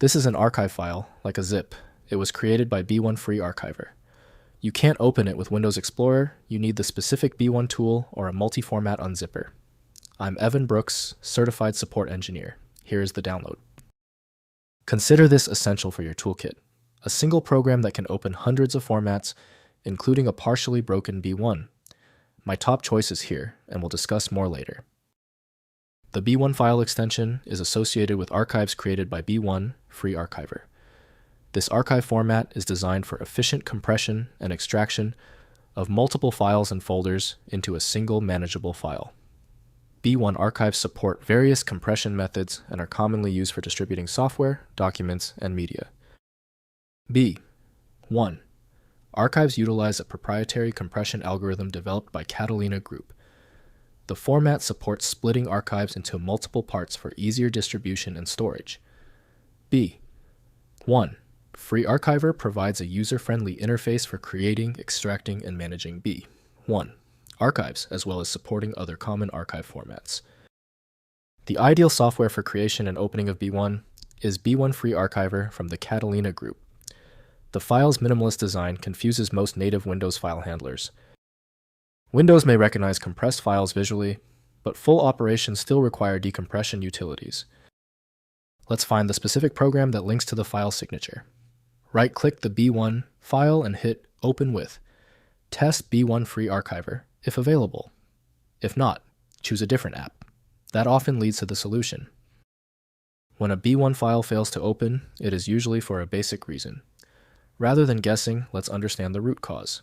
This is an archive file, like a zip. It was created by B1 Free Archiver. You can't open it with Windows Explorer. You need the specific B1 tool or a multi-format unzipper. I'm Evan Brooks, Certified Support Engineer. Here is the download. Consider this essential for your toolkit. A single program that can open hundreds of formats, including a partially broken B1. My top choice is here, and we'll discuss more later. The B1 file extension is associated with archives created by B1 Free Archiver. This archive format is designed for efficient compression and extraction of multiple files and folders into a single manageable file. B1 archives support various compression methods and are commonly used for distributing software, documents, and media. B1. Archives utilize a proprietary compression algorithm developed by Catalina Group. The format supports splitting archives into multiple parts for easier distribution and storage. B1. Free Archiver provides a user-friendly interface for creating, extracting, and managing B1 archives, as well as supporting other common archive formats. The ideal software for creation and opening of B1 is B1 Free Archiver from the Catalina Group. The file's minimalist design confuses most native Windows file handlers. Windows may recognize compressed files visually, but full operations still require decompression utilities. Let's find the specific program that links to the file signature. Right-click the B1 file and hit Open with. Test B1 Free Archiver, if available. If not, choose a different app. That often leads to the solution. When a B1 file fails to open, it is usually for a basic reason. Rather than guessing, let's understand the root cause.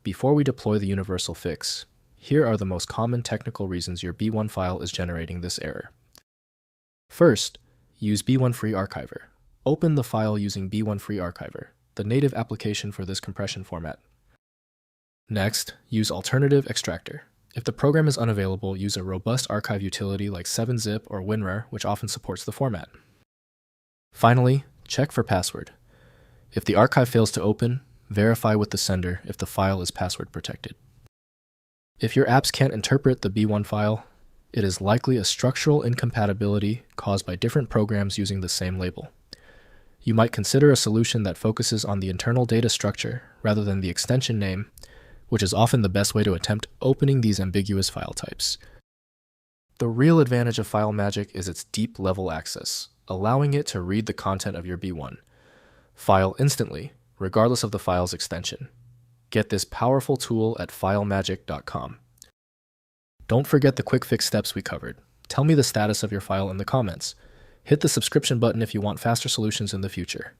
Before we deploy the universal fix, here are the most common technical reasons your B1 file is generating this error. First, use B1 Free Archiver. Open the file using B1 Free Archiver, the native application for this compression format. Next, use Alternative Extractor. If the program is unavailable, use a robust archive utility like 7-zip or WinRAR, which often supports the format. Finally, check for password. If the archive fails to open, verify with the sender if the file is password protected. If your apps can't interpret the B1 file, it is likely a structural incompatibility caused by different programs using the same label. You might consider a solution that focuses on the internal data structure rather than the extension name, which is often the best way to attempt opening these ambiguous file types. The real advantage of FileMagick is its deep level access, allowing it to read the content of your B1 file instantly, regardless of the file's extension. Get this powerful tool at filemagick.com. Don't forget the quick fix steps we covered. Tell me the status of your file in the comments. Hit the subscription button if you want faster solutions in the future.